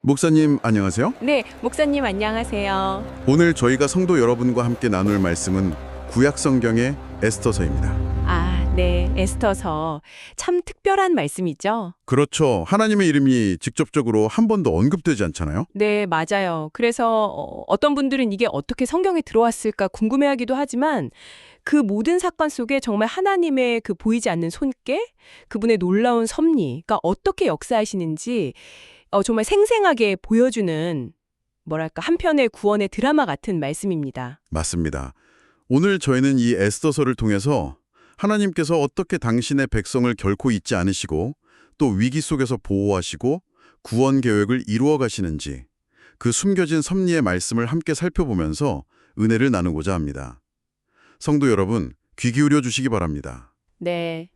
목사님 안녕하세요. 네, 목사님 안녕하세요. 오늘 저희가 성도 여러분과 함께 나눌 말씀은 구약 성경의 에스더서입니다. 아, 네, 에스더서. 참 특별한 말씀이죠? 그렇죠. 하나님의 이름이 직접적으로 한 번도 언급되지 않잖아요. 네, 맞아요. 그래서 어떤 분들은 이게 어떻게 성경에 들어왔을까 궁금해하기도 하지만 그 모든 사건 속에 정말 하나님의 그 보이지 않는 손길, 그분의 놀라운 섭리가 어떻게 역사하시는지 정말 생생하게 보여주는 뭐랄까 한편의 구원의 드라마 같은 말씀입니다. 맞습니다. 오늘 저희는 이 에스더서를 통해서 하나님께서 어떻게 당신의 백성을 결코 잊지 않으시고 또 위기 속에서 보호하시고 구원 계획을 이루어 가시는지 그 숨겨진 섭리의 말씀을 함께 살펴보면서 은혜를 나누고자 합니다. 성도 여러분, 귀 기울여 주시기 바랍니다. 네.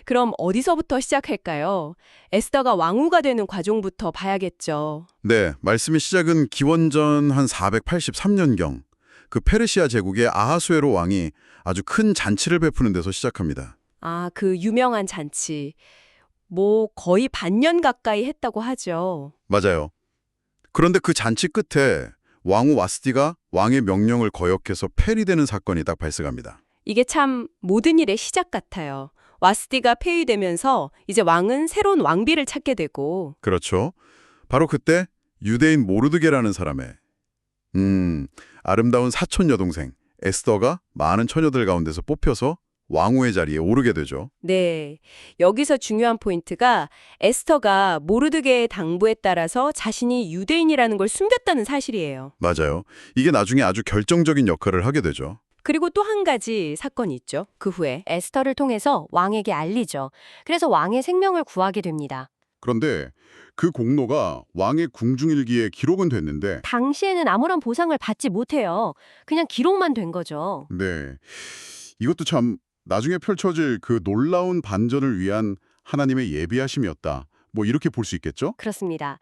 그럼 어디서부터 시작할까요? 에스더가 왕후가 되는 과정부터 봐야겠죠. 네, 말씀의 시작은 기원전 한 483년경 그 페르시아 제국의 아하수에로 왕이 아주 큰 잔치를 베푸는 데서 시작합니다. 아, 그 유명한 잔치. 뭐 거의 반년 가까이 했다고 하죠. 맞아요. 그런데 그 잔치 끝에 왕후 와스티가 왕의 명령을 거역해서 폐위되는 사건이 딱 발생합니다. 이게 참 모든 일의 시작 같아요. 와스티가 폐위되면서 이제 왕은 새로운 왕비를 찾게 되고. 그렇죠. 바로 그때 유대인 모르드게라는 사람의 아름다운 사촌 여동생 에스더가 많은 처녀들 가운데서 뽑혀서 왕후의 자리에 오르게 되죠. 네. 여기서 중요한 포인트가 에스더가 모르드게의 당부에 따라서 자신이 유대인이라는 걸 숨겼다는 사실이에요. 맞아요. 이게 나중에 아주 결정적인 역할을 하게 되죠. 그리고 또 한 가지 사건이 있죠. 그 후에. 에스더를 통해서 왕에게 알리죠. 그래서 왕의 생명을 구하게 됩니다. 그런데 그 공로가 왕의 궁중일기에 기록은 됐는데 당시에는 아무런 보상을 받지 못해요. 그냥 기록만 된 거죠. 네, 이것도 참 나중에 펼쳐질 그 놀라운 반전을 위한 하나님의 예비하심이었다. 뭐 이렇게 볼 수 있겠죠? 그렇습니다.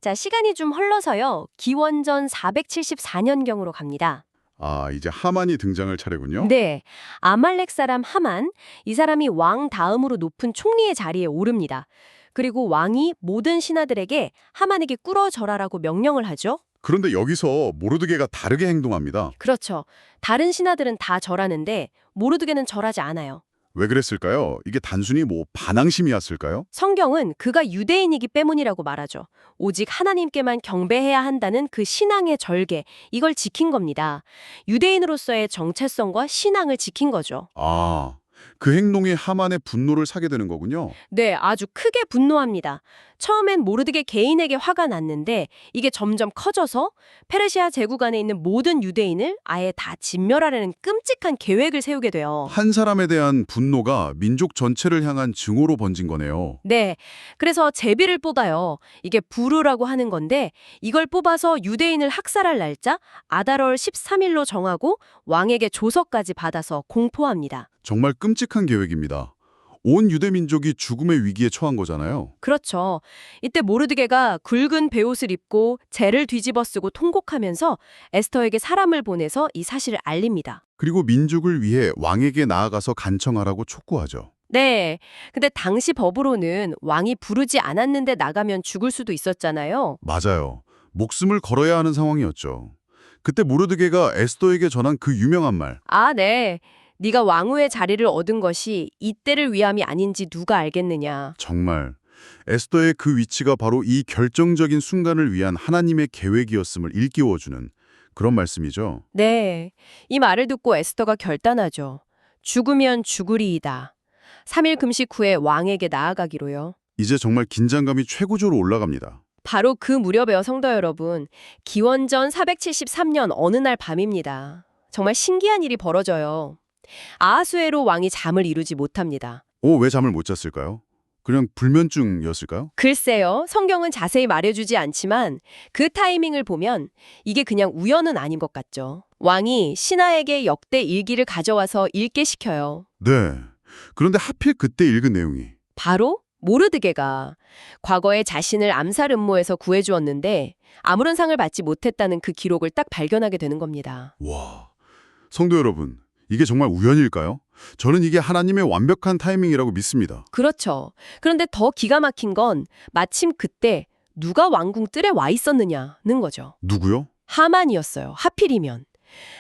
자, 시간이 좀 흘러서요. 기원전 474년경으로 갑니다. 아, 이제 하만이 등장할 차례군요. 네, 아말렉 사람 하만, 이 사람이 왕 다음으로 높은 총리의 자리에 오릅니다. 그리고 왕이 모든 신하들에게 하만에게 꿇어 절하라고 명령을 하죠. 그런데 여기서 모르드게가 다르게 행동합니다. 그렇죠. 다른 신하들은 다 절하는데 모르드게는 절하지 않아요. 왜 그랬을까요? 이게 단순히 뭐 반항심이었을까요? 성경은 그가 유대인이기 때문이라고 말하죠. 오직 하나님께만 경배해야 한다는 그 신앙의 절개, 이걸 지킨 겁니다. 유대인으로서의 정체성과 신앙을 지킨 거죠. 아, 그 행동이 하만의 분노를 사게 되는 거군요. 네, 아주 크게 분노합니다. 처음엔 모르드게 개인에게 화가 났는데 이게 점점 커져서 페르시아 제국 안에 있는 모든 유대인을 아예 다 진멸하려는 끔찍한 계획을 세우게 돼요. 한 사람에 대한 분노가 민족 전체를 향한 증오로 번진 거네요. 네, 그래서 제비를 뽑아요. 이게 부르라고 하는 건데 이걸 뽑아서 유대인을 학살할 날짜 아달월 13일로 정하고 왕에게 조서까지 받아서 공포합니다. 정말 끔찍한 계획입니다. 온 유대 민족이 죽음의 위기에 처한 거잖아요. 그렇죠. 이때 모르드게가 굵은 베옷을 입고 재를 뒤집어 쓰고 통곡하면서 에스더에게 사람을 보내서 이 사실을 알립니다. 그리고 민족을 위해 왕에게 나아가서 간청하라고 촉구하죠. 네, 근데 당시 법으로는 왕이 부르지 않았는데 나가면 죽을 수도 있었잖아요. 맞아요. 목숨을 걸어야 하는 상황이었죠. 그때 모르드게가 에스더에게 전한 그 유명한 말. 아, 네. 네가 왕후의 자리를 얻은 것이 이때를 위함이 아닌지 누가 알겠느냐. 정말 에스더의 그 위치가 바로 이 결정적인 순간을 위한 하나님의 계획이었음을 일깨워주는 그런 말씀이죠. 네, 이 말을 듣고 에스더가 결단하죠. 죽으면 죽으리이다. 3일 금식 후에 왕에게 나아가기로요. 이제 정말 긴장감이 최고조로 올라갑니다. 바로 그 무렵에요, 성도 여러분. 기원전 473년 어느 날 밤입니다. 정말 신기한 일이 벌어져요. 아하수에로 왕이 잠을 이루지 못합니다. 왜 잠을 못 잤을까요? 그냥 불면증이었을까요? 글쎄요, 성경은 자세히 말해주지 않지만 그 타이밍을 보면 이게 그냥 우연은 아닌 것 같죠. 왕이 신하에게 역대 일기를 가져와서 읽게 시켜요. 네. 그런데 하필 그때 읽은 내용이 바로 모르드게가 과거에 자신을 암살 음모에서 구해주었는데 아무런 상을 받지 못했다는 그 기록을 딱 발견하게 되는 겁니다. 와, 성도 여러분, 이게 정말 우연일까요? 저는 이게 하나님의 완벽한 타이밍이라고 믿습니다. 그렇죠. 그런데 더 기가 막힌 건 마침 그때 누가 왕궁 뜰에 와 있었느냐는 거죠. 누구요? 하만이었어요. 하필이면.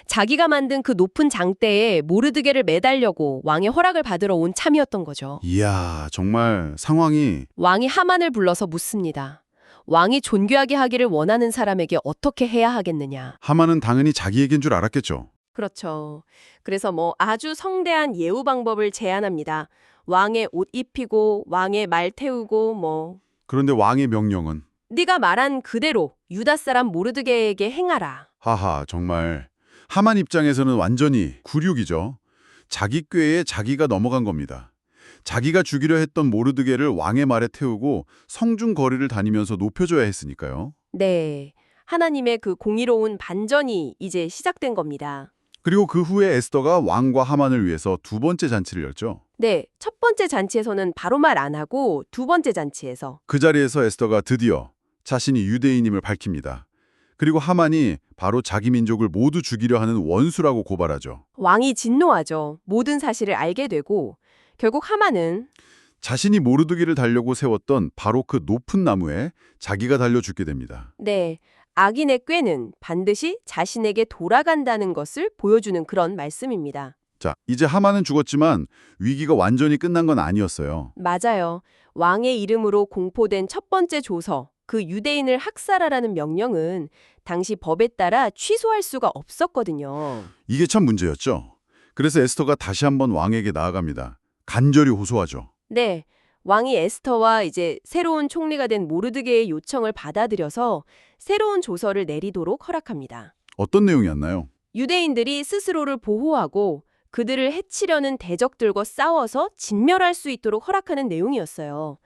자기가 만든 그 높은 장대에 모르드게를 매달려고 왕의 허락을 받으러 온 참이었던 거죠. 이야, 정말 상황이 왕이 하만을 불러서 묻습니다. 왕이 존귀하게 하기를 원하는 사람에게 어떻게 해야 하겠느냐. 하만은 당연히 자기 얘기인 줄 알았겠죠. 그렇죠. 그래서 아주 성대한 예우 방법을 제안합니다. 왕의 옷 입히고 왕의 말 태우고 그런데 왕의 명령은 네가 말한 그대로 유다 사람 모르드게에게 행하라. 하하, 정말 하만 입장에서는 완전히 굴욕이죠. 자기 꾀에 자기가 넘어간 겁니다. 자기가 죽이려 했던 모르드게를 왕의 말에 태우고 성중 거리를 다니면서 높여줘야 했으니까요. 네. 하나님의 그 공의로운 반전이 이제 시작된 겁니다. 그리고 그 후에 에스더가 왕과 하만을 위해서 두 번째 잔치를 열죠. 네. 첫 번째 잔치에서는 바로 말 안 하고 두 번째 잔치에서 그 자리에서 에스더가 드디어 자신이 유대인임을 밝힙니다. 그리고 하만이 바로 자기 민족을 모두 죽이려 하는 원수라고 고발하죠. 왕이 진노하죠. 모든 사실을 알게 되고 결국 하만은 자신이 모르드기를 달려고 세웠던 바로 그 높은 나무에 자기가 달려 죽게 됩니다. 네. 악인의 꾀는 반드시 자신에게 돌아간다는 것을 보여주는 그런 말씀입니다. 자, 이제 하만은 죽었지만 위기가 완전히 끝난 건 아니었어요. 맞아요. 왕의 이름으로 공포된 첫 번째 조서, 그 유대인을 학살하라는 명령은 당시 법에 따라 취소할 수가 없었거든요. 이게 참 문제였죠. 그래서 에스더가 다시 한번 왕에게 나아갑니다. 간절히 호소하죠. 네. 왕이 에스터와 이제 새로운 총리가 된 모르드게의 요청을 받아들여서 새로운 조서를 내리도록 허락합니다. 어떤 내용이었나요? 유대인들이 스스로를 보호하고 그들을 해치려는 대적들과 싸워서 진멸할 수 있도록 허락하는 내용이었어요.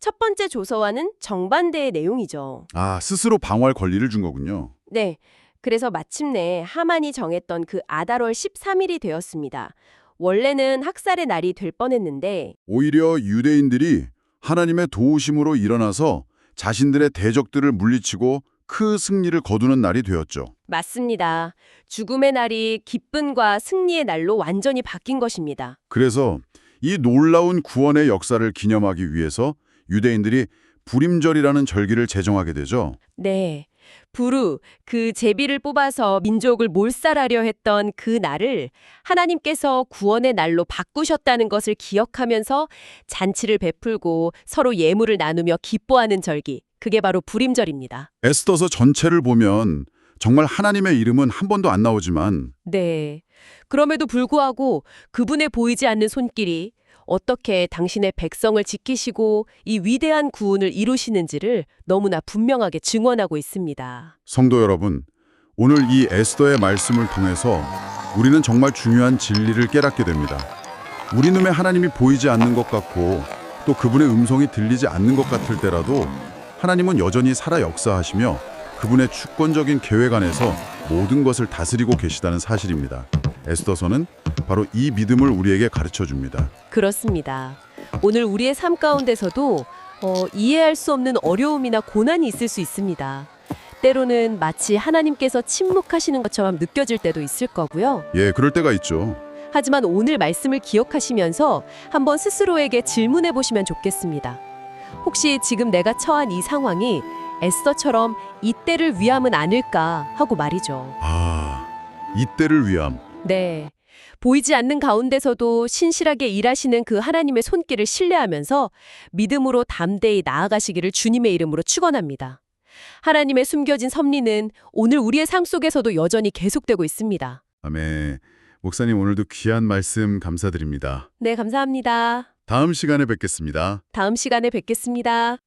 첫 번째 조서와는 정반대의 내용이죠. 아, 스스로 방어할 권리를 준 거군요. 네. 그래서 마침내 하만이 정했던 그 아달월 13일이 되었습니다. 원래는 학살의 날이 될 뻔했는데 오히려 유대인들이 하나님의 도우심으로 일어나서 자신들의 대적들을 물리치고 큰 승리를 거두는 날이 되었죠. 맞습니다. 죽음의 날이 기쁨과 승리의 날로 완전히 바뀐 것입니다. 그래서 이 놀라운 구원의 역사를 기념하기 위해서 유대인들이 불임절이라는 절기를 제정하게 되죠. 네. 부르, 그 제비를 뽑아서 민족을 몰살하려 했던 그 날을 하나님께서 구원의 날로 바꾸셨다는 것을 기억하면서 잔치를 베풀고 서로 예물을 나누며 기뻐하는 절기. 그게 바로 불임절입니다. 에스더서 전체를 보면 정말 하나님의 이름은 한 번도 안 나오지만 네. 그럼에도 불구하고 그분의 보이지 않는 손길이 어떻게 당신의 백성을 지키시고 이 위대한 구원을 이루시는지를 너무나 분명하게 증언하고 있습니다. 성도 여러분, 오늘 이 에스더의 말씀을 통해서 우리는 정말 중요한 진리를 깨닫게 됩니다. 우리 눈에 하나님이 보이지 않는 것 같고 또 그분의 음성이 들리지 않는 것 같을 때라도 하나님은 여전히 살아 역사하시며 그분의 주권적인 계획 안에서 모든 것을 다스리고 계시다는 사실입니다. 에스더서는 바로 이 믿음을 우리에게 가르쳐줍니다. 그렇습니다. 오늘 우리의 삶 가운데서도 이해할 수 없는 어려움이나 고난이 있을 수 있습니다. 때로는 마치 하나님께서 침묵하시는 것처럼 느껴질 때도 있을 거고요. 예, 그럴 때가 있죠. 하지만 오늘 말씀을 기억하시면서 한번 스스로에게 질문해 보시면 좋겠습니다. 혹시 지금 내가 처한 이 상황이 에스더처럼 이때를 위함은 아닐까 하고 말이죠. 아, 이때를 위함. 네. 보이지 않는 가운데서도 신실하게 일하시는 그 하나님의 손길을 신뢰하면서 믿음으로 담대히 나아가시기를 주님의 이름으로 축원합니다. 하나님의 숨겨진 섭리는 오늘 우리의 삶 속에서도 여전히 계속되고 있습니다. 아멘. 목사님 오늘도 귀한 말씀 감사드립니다. 네, 감사합니다. 다음 시간에 뵙겠습니다. 다음 시간에 뵙겠습니다.